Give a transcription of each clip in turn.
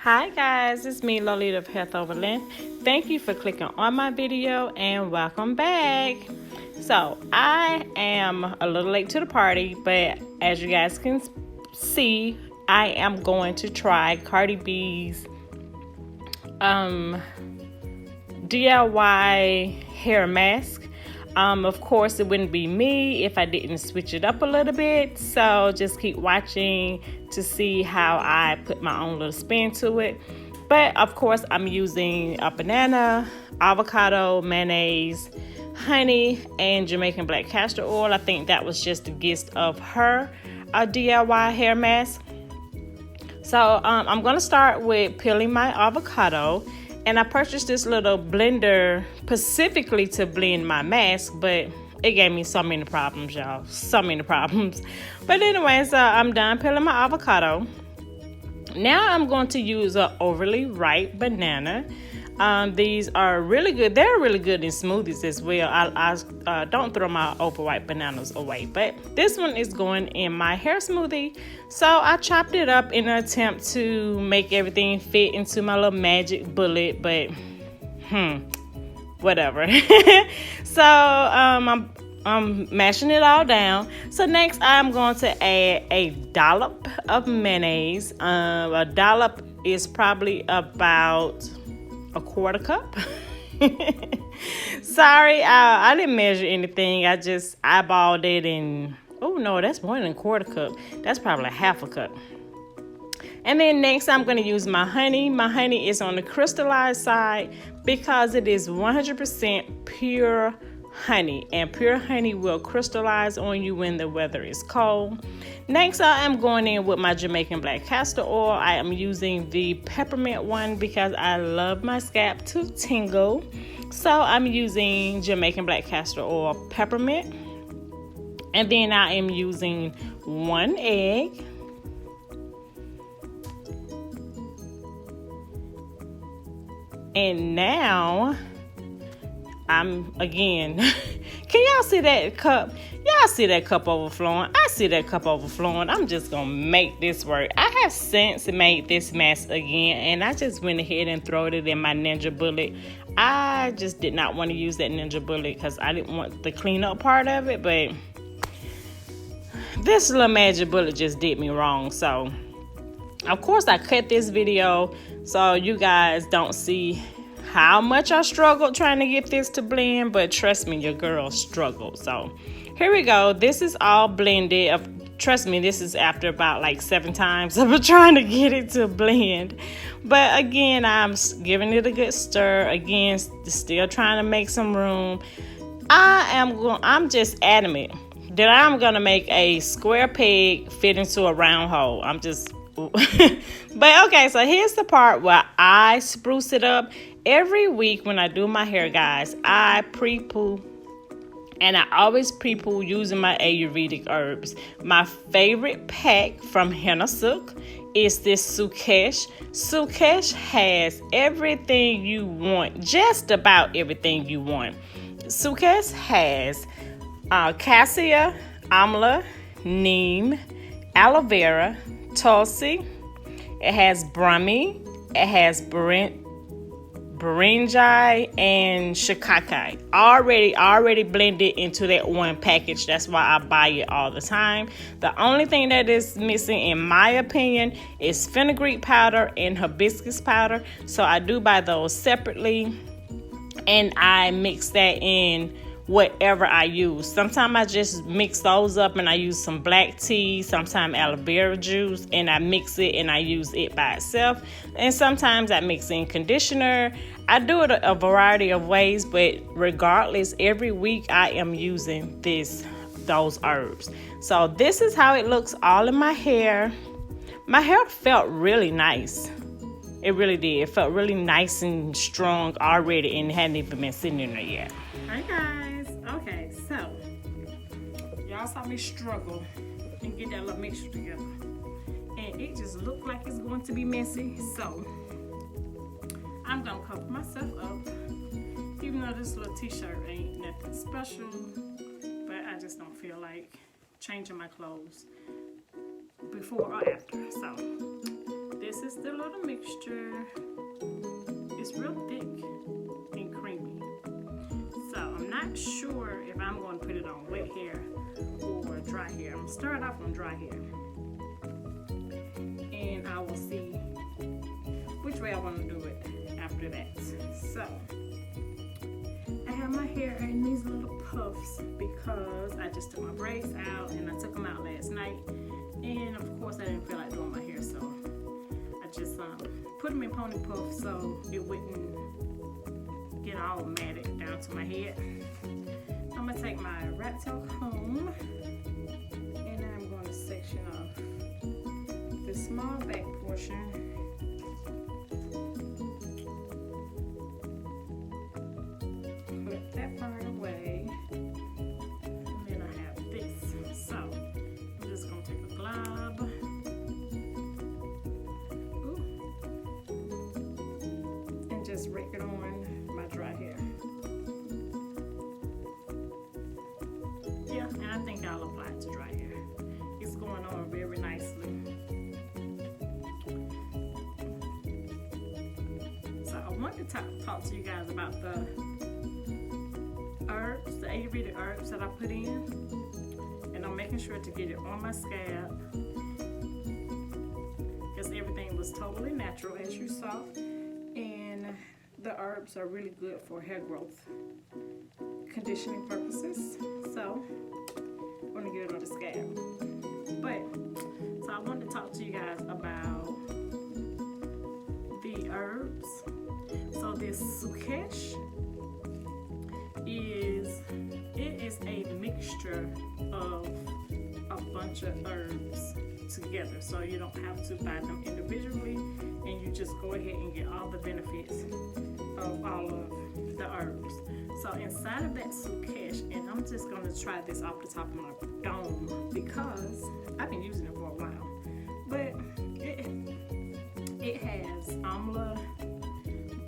Hi guys, it's me Lolita of Health Over Length. Thank you for clicking on my video and welcome back. So I am a little late to the party, but as you guys can see, I am going to try Cardi B's DIY hair mask. Of course, it wouldn't be me if I didn't switch it up a little bit. So just keep watching to see how I put my own little spin to it. But of course, I'm using a banana, avocado, mayonnaise, honey, and Jamaican black castor oil. I think that was just the gist of her DIY hair mask. So I'm going to start with peeling my avocado. And I purchased this little blender specifically to blend my mask, but it gave me so many problems, y'all. So many problems. But anyways, I'm done peeling my avocado. Now I'm going to use an overly ripe banana. These are really good. They're really good in smoothies as well. I don't throw my overripe bananas away, but this one is going in my hair smoothie. So I chopped it up in an attempt to make everything fit into my little magic bullet, but whatever. So I'm mashing it all down. So next I'm going to add a dollop of mayonnaise. A dollop is probably about a quarter cup. Sorry, I didn't measure anything. I just eyeballed it, and oh no, that's more than a quarter cup. That's probably half a cup. And then next I'm going to use my honey. My honey is on the crystallized side because it is 100% pure honey, and pure honey will crystallize on you when the weather is cold. Next, I am going in with my Jamaican black castor oil. I am using the peppermint one because I love my scalp to tingle. So I'm using Jamaican black castor oil peppermint. And then I am using 1 egg. And now I'm again, can y'all see that cup? Y'all see that cup overflowing? I see that cup overflowing. I'm just gonna make this work. I have since made this mask again, and I just went ahead and threw it in my Ninja Bullet. I just did not want to use that Ninja Bullet because I didn't want the cleanup part of it, but this little magic bullet just did me wrong. So of course I cut this video so you guys don't see how much I struggled trying to get this to blend, but trust me, your girl struggled. So here we go. This is all blended. Trust me, this is after about like 7 times of trying to get it to blend. But again, I'm giving it a good stir. Again, still trying to make some room. I'm just adamant that I'm gonna make a square peg fit into a round hole. But okay, so here's the part where I spruce it up. Every week when I do my hair, guys, I pre-poo, and I always pre-poo using my Ayurvedic herbs. My favorite pack from Henna Silk is this Sukesh. Sukesh has everything you want, just about everything you want. Sukesh has cassia, amla, neem, aloe vera, tulsi. It has brahmi. It has bhringraj and shikakai already blended into that one package. That's why I buy it all the time. The only thing that is missing, in my opinion, is fenugreek powder and hibiscus powder. So I do buy those separately, and I mix that in whatever I use. Sometimes I just mix those up and I use some black tea, sometimes aloe vera juice, and I mix it and I use it by itself. And sometimes I mix in conditioner. I do it a variety of ways, but regardless, every week I am using those herbs. So this is how it looks all in my hair. My hair felt really nice. It really did. It felt really nice and strong already, and it hadn't even been sitting in there yet. Hi guys. Okay, so y'all saw me struggle and get that little mixture together, and it just looked like it's going to be messy. So I'm gonna cover myself up, even though this little t-shirt ain't nothing special, but I just don't feel like changing my clothes before or after. So this this is the little mixture. It's real thick and creamy. So I'm not sure if I'm going to put it on wet hair or dry hair. I'm going to start off on dry hair. And I will see which way I want to do it after that. So I have my hair in these little puffs because I just took my braids out and I took them out last night. And of course I didn't feel like doing my hair, so I just put them in pony puffs so it wouldn't get all matted down to my head. I'm gonna take my rat tail comb and I'm going to section off the small back portion. Clip that part away. And then I have this. So I'm just gonna take a glob. Ooh. And just rake it on my dry hair. Yeah, and I think I'll apply it to dry hair. It's going on very nicely. So I wanted to talk to you guys about the herbs, the Ayurvedic herbs that I put in. And I'm making sure to get it on my scalp because everything was totally natural, as you saw. And the herbs are really good for hair growth, conditioning purposes. So I'm gonna get it on the scalp. So I wanted to talk to you guys about the herbs. So this Sukesh is a mixture of a bunch of herbs together. So you don't have to buy them individually, and you just go ahead and get all the benefits of all of the herbs. So inside of that Sukesh, and I'm just gonna try this off the top of my dome because I've been using it for a while, but it has amla,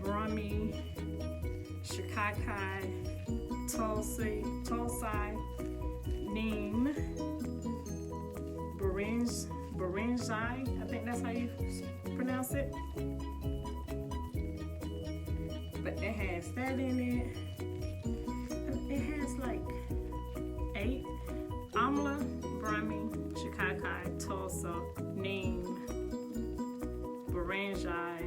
brahmi, shikakai, tulsi, neem, bhringraj, I think that's how you pronounce it. But it has that in it. It has like 8: amla, brahmi, shikakai, tulsi, neem, bhringraj,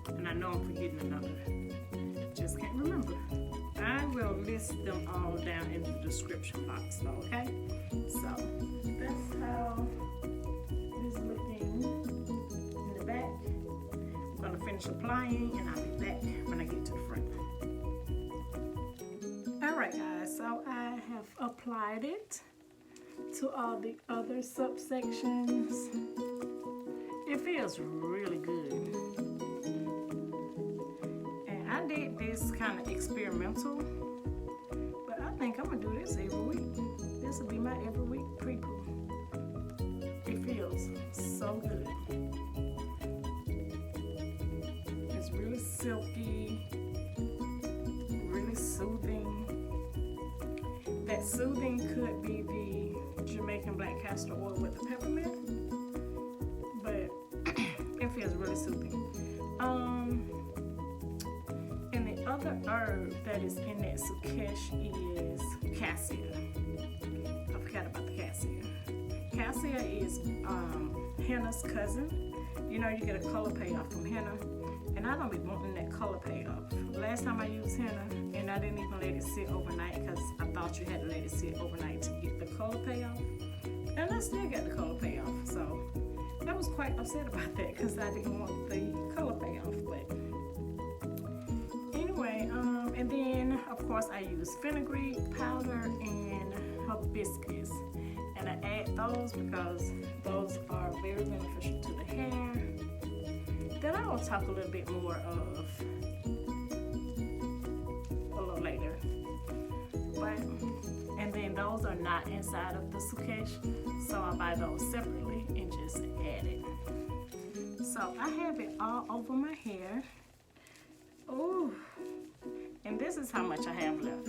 and I know I'm forgetting another. Just can't remember. I will list them all down in the description box though, okay? So that's how it's looking in the back. I'm gonna finish applying and I'll be back when I get to the front. Alright guys, so I have applied it to all the other subsections. It feels really good. And I did this kind of experimental, but I think I'm gonna do this every week. This will be my every week pre-poo. It feels so good. It's really silky, really soothing. That soothing could be the Jamaican black castor oil with the peppermint, but it feels really soothing. And the other herb that is in that Sukesh is cassia. I forgot about the cassia. Cassia is henna's cousin. You know, you get a color payoff from henna, and I don't be wanting that color payoff. Last time I used henna, and I didn't even let it sit overnight because I thought you had to let it sit overnight to get the color payoff, and I still got the color payoff. So I was quite upset about that because I didn't want the color payoff. But anyway, and then of course I use fenugreek powder and hibiscus, and I add those because those are very beneficial to the hair. That I will talk a little bit more of a little later. And then those are not inside of the Sukesh, so I buy those separately and just add it. So I have it all over my hair. Ooh, and this is how much I have left.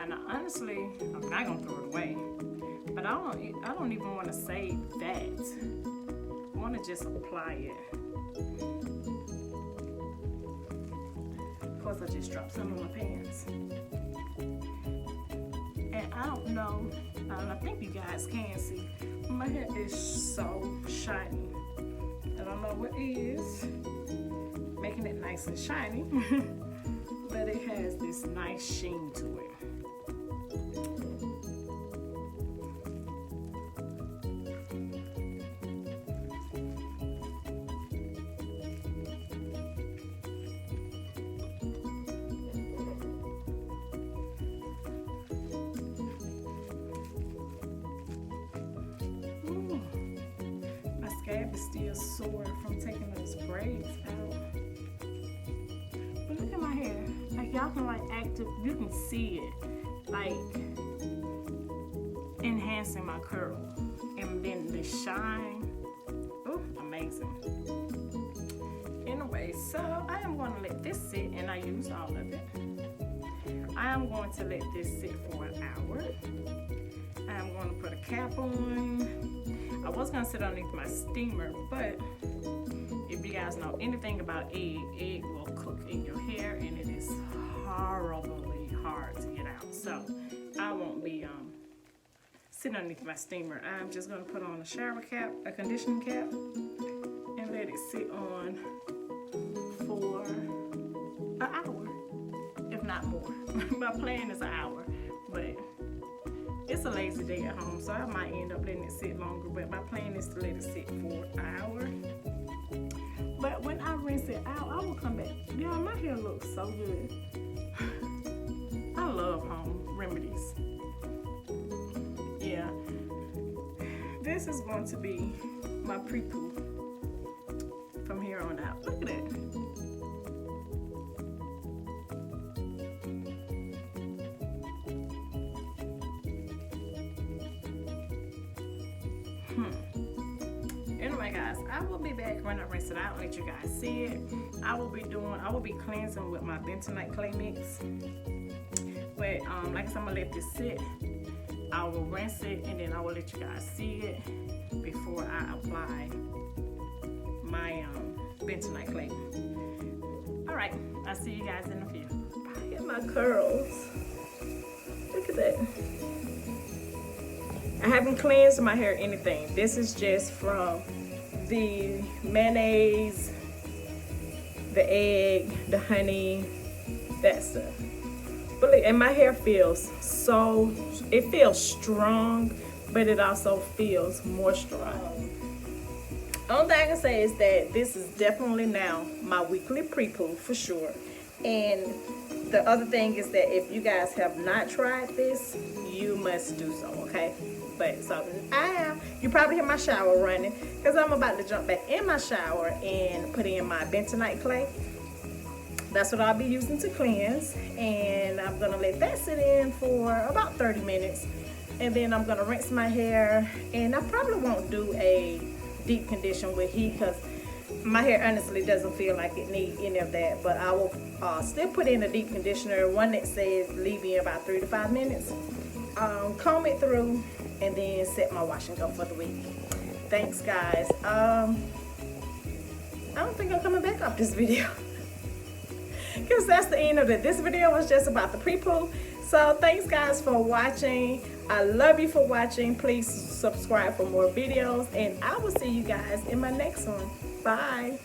And honestly, I'm not gonna throw it away But I don't even want to save that. I want to just apply it. Of course, I just dropped some of my pants. And I don't know, I think you guys can see, my hair is so shiny. I don't know what is making it nice and shiny, but it has this nice sheen to it. Scab is still sore from taking those braids out. But look at my hair. Like y'all can like you can see it like enhancing my curl. And then the shine. Oh, amazing. Anyway, so I am going to let this sit, and I used all of it. I am going to let this sit for an hour. I am going to put a cap on. I was gonna sit underneath my steamer, but if you guys know anything about egg will cook in your hair, and it is horribly hard to get out. So I won't be sitting underneath my steamer. I'm just gonna put on a shower cap, a conditioning cap, and let it sit on for an hour, if not more. My plan is an hour, but it's a lazy day at home, so I might end up letting it sit longer, but my plan is to let it sit for an hour. But when I rinse it out, I will come back. Yeah, my hair looks so good. I love home remedies. Yeah. This is going to be my pre-poo from here on out. Look at that. Anyway, guys, I will be back when I rinse it out and let you guys see it. I will be cleansing with my bentonite clay mix. But like I said, I'm gonna let this sit. I will rinse it, and then I will let you guys see it before I apply my bentonite clay. All right, I'll see you guys in a few. Look at my curls. Look at that. I haven't cleansed my hair or anything. This is just from the mayonnaise, the egg, the honey, that stuff. But look, and my hair feels it feels strong, but it also feels moisturized. Only thing I can say is that this is definitely now my weekly pre-poo for sure. And the other thing is that if you guys have not tried this, you must do so, okay? But so you probably hear my shower running because I'm about to jump back in my shower and put in my bentonite clay. That's what I'll be using to cleanse, and I'm gonna let that sit in for about 30 minutes, and then I'm gonna rinse my hair. And I probably won't do a deep condition with heat because my hair honestly doesn't feel like it needs any of that, but I will still put in a deep conditioner, one that says leave in about 3 to 5 minutes. Comb it through, and then set my wash and go for the week. Thanks, guys. I don't think I'm coming back up this video because that's the end of it. This video was just about the pre-poo. So thanks, guys, for watching. I love you for watching. Please subscribe for more videos, and I will see you guys in my next one. Bye.